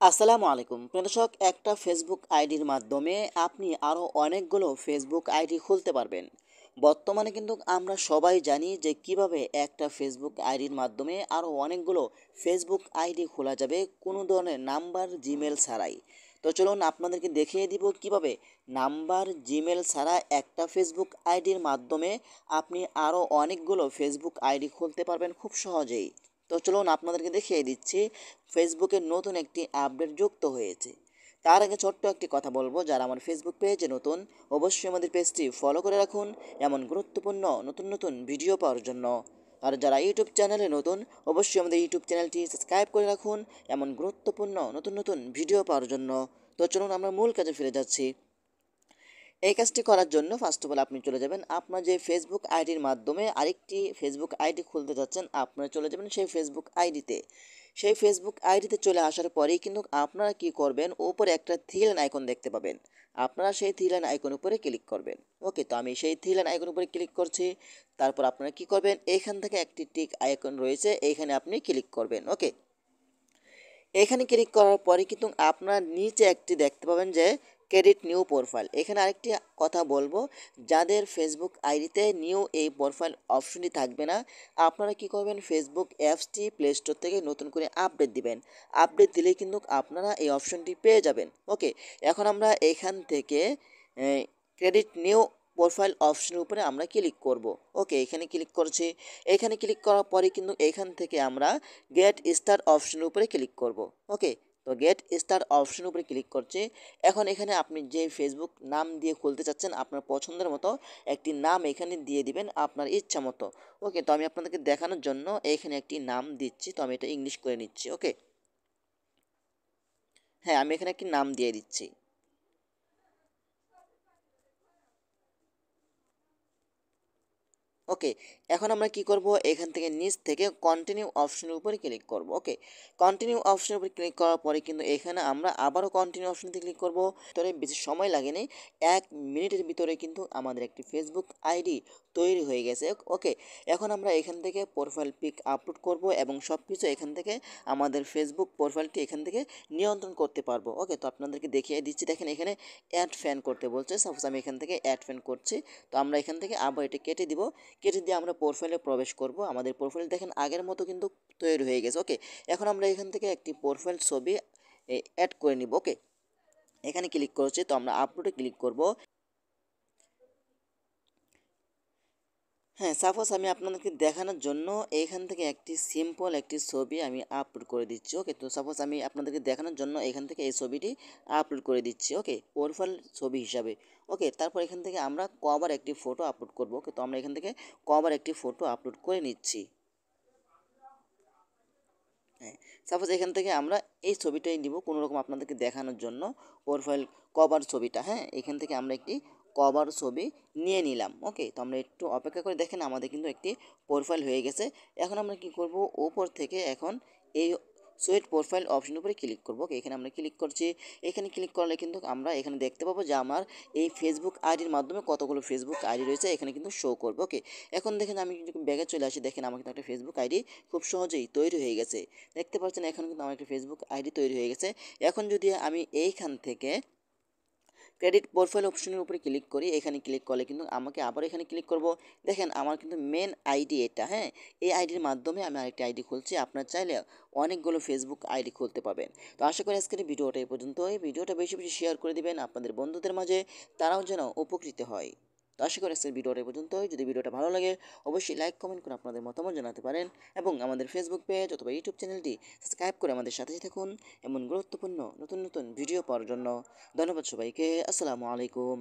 আসসালামু আলাইকুম প্রিয় দর্শক, একটা ফেসবুক আইডির মাধ্যমে আপনি আরও অনেকগুলো ফেসবুক আইডি খুলতে পারবেন। বর্তমানে কিন্তু আমরা সবাই জানি যে কিভাবে একটা ফেসবুক আইডির মাধ্যমে আরও অনেকগুলো ফেসবুক আইডি খোলা যাবে কোনো ধরনের নাম্বার জিমেল ছাড়াই। তো চলুন আপনাদেরকে দেখিয়ে দিব কিভাবে নাম্বার জিমেল ছাড়া একটা ফেসবুক আইডির মাধ্যমে আপনি আরও অনেকগুলো ফেসবুক আইডি খুলতে পারবেন খুব সহজেই। তো চলুন আপনাদেরকে দেখিয়ে দিচ্ছি ফেসবুকের নতুন একটি আপডেট যুক্ত হয়েছে। তার আগে ছোট্ট একটি কথা বলবো, যারা আমার ফেসবুক পেজে নতুন অবশ্যই আমাদের পেজটি ফলো করে রাখুন এমন গুরুত্বপূর্ণ নতুন নতুন ভিডিও পাওয়ার জন্য। আর যারা ইউটিউব চ্যানেলে নতুন অবশ্যই আমাদের ইউটিউব চ্যানেলটি সাবস্ক্রাইব করে রাখুন এমন গুরুত্বপূর্ণ নতুন নতুন ভিডিও পাওয়ার জন্য। তো চলুন আমরা মূল কাজে ফিরে যাচ্ছি। এই কাজটি করার জন্য ফার্স্ট অফ অল আপনি চলে যাবেন আপনার যে ফেসবুক আইডির মাধ্যমে আরেকটি ফেসবুক আইডি খুলতে যাচ্ছেন, আপনারা চলে যাবেন সেই ফেসবুক আইডিতে। সেই ফেসবুক আইডিতে চলে আসার পরেই কিন্তু আপনারা কি করবেন, উপরে একটা থ্রি লাইন আইকন দেখতে পাবেন। আপনারা সেই থ্রি লাইন আইকন উপরে ক্লিক করবেন। ওকে, তো আমি সেই থ্রি লাইন আইকন উপরে ক্লিক করছি। তারপর আপনারা কি করবেন, এইখান থেকে একটি টিক আইকন রয়েছে, এইখানে আপনি ক্লিক করবেন। ওকে, এখানে ক্লিক করার পরে কিন্তু আপনার নিচে একটি দেখতে পাবেন যে ক্রেডিট নিউ প্রোফাইল। এখানে আরেকটি কথা বলবো, যাদের ফেসবুক আইডিতে নিউ এই প্রোফাইল অপশনটি থাকবে না, আপনারা কি করবেন, ফেসবুক অ্যাপসটি প্লে স্টোর থেকে নতুন করে আপডেট দিবেন। আপডেট দিলেই কিন্তু আপনারা এই অপশনটি পেয়ে যাবেন। ওকে, এখন আমরা এখান থেকে ক্রেডিট নিউ প্রোফাইল অপশনের উপরে আমরা ক্লিক করব। ওকে, এখানে ক্লিক করছি। এখানে ক্লিক করার পরে কিন্তু এখান থেকে আমরা গেট স্টার অপশনের উপরে ক্লিক করব। ওকে, তো গেট স্টার অপশনের উপরে ক্লিক করছি। এখন এখানে আপনি যে ফেসবুক নাম দিয়ে খুলতে চাচ্ছেন আপনার পছন্দের মতো একটি নাম এখানে দিয়ে দিবেন আপনার ইচ্ছা মতো। ওকে, তো আমি আপনাদেরকে দেখানোর জন্য এখানে একটি নাম দিচ্ছি, তো আমি এটা ইংলিশ করে নিচ্ছি। ওকে, হ্যাঁ, আমি এখানে একটি নাম দিয়ে দিচ্ছি। ওকে, এখন আমরা কি করব, এখান থেকে নিচ থেকে কন্টিনিউ অপশনের উপরে ক্লিক করব। ওকে, কন্টিনিউ অপশনের উপরে ক্লিক করার পরে কিন্তু এখানে আমরা আবারও কন্টিনিউ অপশনতে ক্লিক করব। তবে বেশি সময় লাগেনি, 1 মিনিটের ভিতরে কিন্তু আমাদের একটি ফেসবুক আইডি তৈরি হয়ে গেছে। ওকে, এখন আমরা এখান থেকে প্রোফাইল পিক আপলোড করব এবং সব কিছু এখান থেকে আমাদের ফেসবুক প্রোফাইলটি এখান থেকে নিয়ন্ত্রণ করতে পারবো। ওকে, তো আপনাদেরকে দেখিয়ে দিচ্ছি, দেখেন এখানে অ্যাড ফ্যান করতে বলছে। সাপোজ আমি এখান থেকে অ্যাড ফ্যান করছি, তো আমরা এখান থেকে আবার এটা কেটে দিব। কেটে দিয়ে আমরা প্রোফাইলে প্রবেশ করব। আমাদের প্রোফাইল দেখেন আগের মতো কিন্তু তৈরি হয়ে গেছে। ওকে, এখন আমরা এখান থেকে একটি প্রোফাইল ছবি অ্যাড করে নিব। ওকে, এখানে ক্লিক করছি, তো আমরা আপলোডে ক্লিক করব। হ্যাঁ, সাপোজ আমি আপনাদেরকে দেখানোর জন্য এখান থেকে একটি সিম্পল একটি ছবি আমি আপলোড করে দিচ্ছি। ওকে, তো সাপোজ আমি আপনাদেরকে দেখানোর জন্য এখান থেকে এই ছবিটি আপলোড করে দিচ্ছি। ওকে, প্রোফাইল ছবি হিসাবে। ওকে, তারপর এখান থেকে আমরা কভার একটি ফটো আপলোড করব। ওকে, তো আমরা এখান থেকে কভার একটি ফটো আপলোড করে নিচ্ছি। হ্যাঁ, সাপোজ এখান থেকে আমরা এই ছবিটাই নিব কোনো রকম আপনাদেরকে দেখানোর জন্য, প্রোফাইল কভার ছবিটা। হ্যাঁ, এখান থেকে আমরা একটি কভার ছবি নিয়ে নিলাম। ওকে, তো আমরা একটু অপেক্ষা করে দেখেন আমাদের কিন্তু একটি প্রোফাইল হয়ে গেছে। এখন আমরা কি করব, উপর থেকে এখন এই সুইট প্রোফাইল অপশন উপরে ক্লিক করব। ওকে, এখানে আমরা ক্লিক করছি। এখানে ক্লিক করলে কিন্তু আমরা এখানে দেখতে পাবো যে আমার এই ফেসবুক আইডির মাধ্যমে কতগুলো ফেসবুক আইডি রয়েছে, এখানে কিন্তু শো করবে। ওকে, এখন দেখেন আমি যদি ব্যাগে চলে আসি, দেখেন আমার কিন্তু একটা ফেসবুক আইডি খুব সহজেই তৈরি হয়ে গেছে। দেখতে পাচ্ছেন এখন কিন্তু আমার একটা ফেসবুক আইডি তৈরি হয়ে গেছে। এখন যদি আমি এইখান থেকে ক্রেডিট প্রোফাইল অপশনের উপরে ক্লিক করি, এখানে ক্লিক করলে কিন্তু আমাকে আবার এখানে ক্লিক করব। দেখেন আমার কিন্তু মেন আইডি এটা। হ্যাঁ, এই আইডির মাধ্যমে আমি আরেকটি আইডি খুলছি। আপনার চাইলে অনেকগুলো ফেসবুক আইডি খুলতে পারবেন। তো আশা করি আজকের ভিডিওটা এই পর্যন্ত। এই ভিডিওটা বেশি বেশি শেয়ার করে দিবেন আপনাদের বন্ধুদের মাঝে, তারাও যেন উপকৃত হয়। তো আশা করি আজকের ভিডিওটা এই পর্যন্ত। যদি ভিডিওটা ভালো লাগে অবশ্যই লাইক কমেন্ট করে আপনাদের মতামত জানাতে পারেন এবং আমাদের ফেসবুক পেজ অথবা ইউটিউব চ্যানেলটি সাবস্ক্রাইব করে আমাদের সাথে থাকুন এমন গুরুত্বপূর্ণ নতুন নতুন ভিডিও পাওয়ার জন্য। ধন্যবাদ সবাইকে। আসসালামু আলাইকুম।